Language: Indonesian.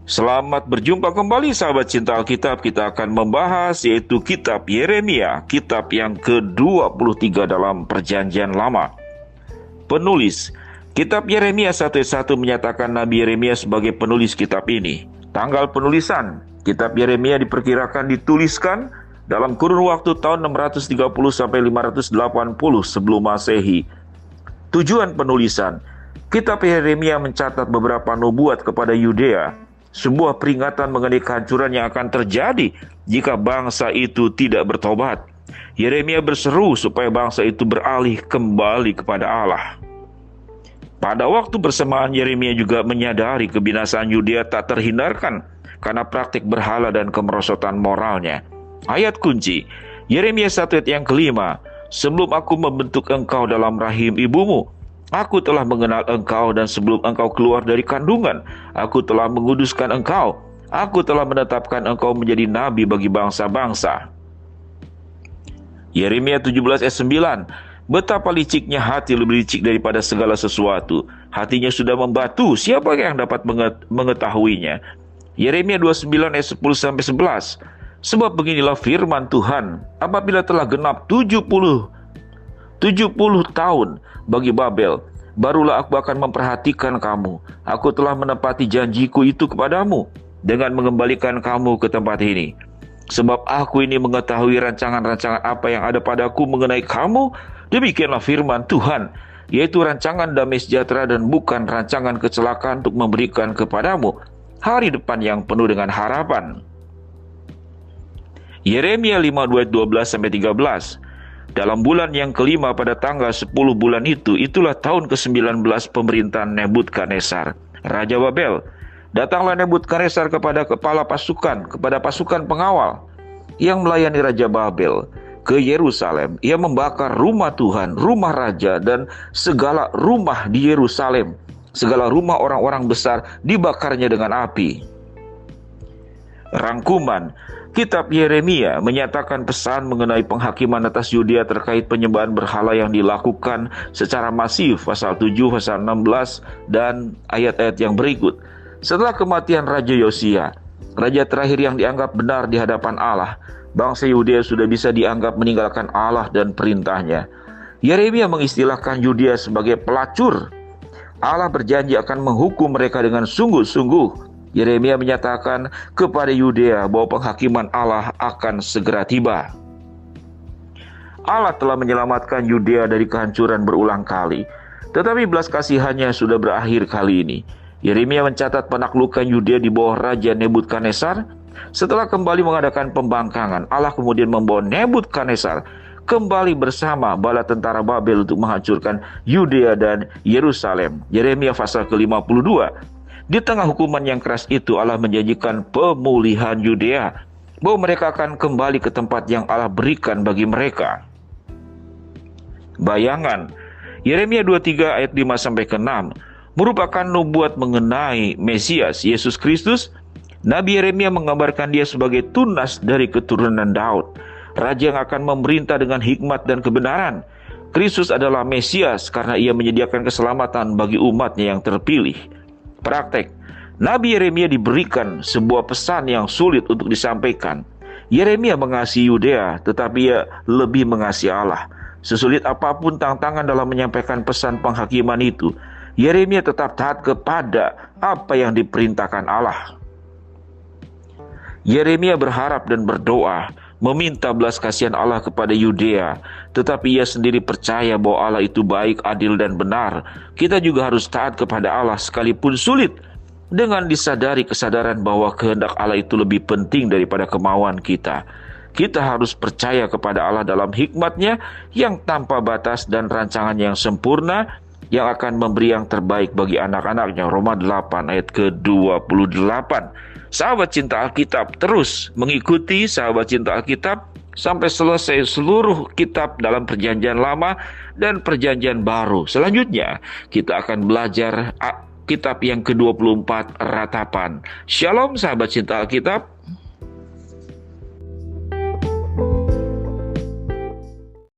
Selamat berjumpa kembali sahabat cinta Alkitab. Kita akan membahas yaitu kitab Yeremia, kitab yang ke-23 dalam perjanjian lama. Penulis kitab Yeremia 1:1 menyatakan Nabi Yeremia sebagai penulis kitab ini. Tanggal penulisan kitab Yeremia diperkirakan dituliskan dalam kurun waktu tahun 630 sampai 580 sebelum Masehi. Tujuan penulisan kitab Yeremia mencatat beberapa nubuat kepada Yudea, sebuah peringatan mengenai kehancuran yang akan terjadi jika bangsa itu tidak bertobat. Yeremia berseru supaya bangsa itu beralih kembali kepada Allah. Pada waktu bersamaan Yeremia juga menyadari kebinasaan Yudea tak terhindarkan karena praktik berhala dan kemerosotan moralnya. Ayat kunci Yeremia 1 ayat yang kelima, sebelum aku membentuk engkau dalam rahim ibumu, aku telah mengenal engkau, dan sebelum engkau keluar dari kandungan, aku telah menguduskan engkau. Aku telah menetapkan engkau menjadi nabi bagi bangsa-bangsa. Yeremia 17 ayat 9, betapa liciknya hati, lebih licik daripada segala sesuatu. Hatinya sudah membatu, siapa yang dapat mengetahuinya? Yeremia 29 ayat 10 sampai 11, sebab beginilah firman Tuhan, apabila telah genap 70 tahun bagi Babel, barulah aku akan memperhatikan kamu. Aku telah menepati janjiku itu kepadamu dengan mengembalikan kamu ke tempat ini. Sebab aku ini mengetahui rancangan-rancangan apa yang ada padaku mengenai kamu, demikianlah firman Tuhan, yaitu rancangan damai sejahtera dan bukan rancangan kecelakaan, untuk memberikan kepadamu hari depan yang penuh dengan harapan. Yeremia 52 ayat 12 sampai 13, dalam bulan yang kelima pada tanggal 10 bulan itu, itulah tahun ke-19 pemerintahan Nebukadnezar, Raja Babel. Datanglah Nebukadnezar kepada kepala pasukan, kepada pasukan pengawal yang melayani Raja Babel ke Yerusalem. Ia membakar rumah Tuhan, rumah Raja, dan segala rumah di Yerusalem. Segala rumah orang-orang besar dibakarnya dengan api. Rangkuman kitab Yeremia menyatakan pesan mengenai penghakiman atas Yudea terkait penyembahan berhala yang dilakukan secara masif, pasal 7, pasal 16, dan ayat-ayat yang berikut. Setelah kematian Raja Yosia, raja terakhir yang dianggap benar di hadapan Allah, bangsa Yudea sudah bisa dianggap meninggalkan Allah dan perintahnya. Yeremia mengistilahkan Yudea sebagai pelacur. Allah berjanji akan menghukum mereka dengan sungguh-sungguh. Yeremia menyatakan kepada Yudea bahwa penghakiman Allah akan segera tiba. Allah telah menyelamatkan Yudea dari kehancuran berulang kali, tetapi belas kasihannya sudah berakhir kali ini. Yeremia mencatat penaklukan Yudea di bawah Raja Nebukadnezar. Setelah kembali mengadakan pembangkangan, Allah kemudian membawa Nebukadnezar kembali bersama bala tentara Babel untuk menghancurkan Yudea dan Yerusalem. Yeremia pasal ke-52. Di tengah hukuman yang keras itu, Allah menjanjikan pemulihan Yudea, bahwa mereka akan kembali ke tempat yang Allah berikan bagi mereka. Bayangan Yeremia 23 ayat 5 sampai ke-6 merupakan nubuat mengenai Mesias, Yesus Kristus. Nabi Yeremia menggambarkan dia sebagai tunas dari keturunan Daud, raja yang akan memerintah dengan hikmat dan kebenaran. Kristus adalah Mesias karena ia menyediakan keselamatan bagi umatnya yang terpilih. Praktek, Nabi Yeremia diberikan sebuah pesan yang sulit untuk disampaikan. Yeremia mengasihi Yudea, tetapi ia lebih mengasihi Allah. Sesulit apapun tantangan dalam menyampaikan pesan penghakiman itu, Yeremia tetap taat kepada apa yang diperintahkan Allah. Yeremia berharap dan berdoa, meminta belas kasihan Allah kepada Yudea, tetapi ia sendiri percaya bahwa Allah itu baik, adil, dan benar. Kita juga harus taat kepada Allah sekalipun sulit, dengan disadari kesadaran bahwa kehendak Allah itu lebih penting daripada kemauan kita. Kita harus percaya kepada Allah dalam hikmat-Nya yang tanpa batas dan rancangan yang sempurna, yang akan memberi yang terbaik bagi anak-anaknya. Roma 8 ayat ke-28. Sahabat cinta Alkitab, terus mengikuti Sahabat Cinta Alkitab sampai selesai seluruh kitab dalam perjanjian lama dan perjanjian baru. Selanjutnya kita akan belajar kitab yang ke-24, Ratapan. Shalom sahabat cinta Alkitab.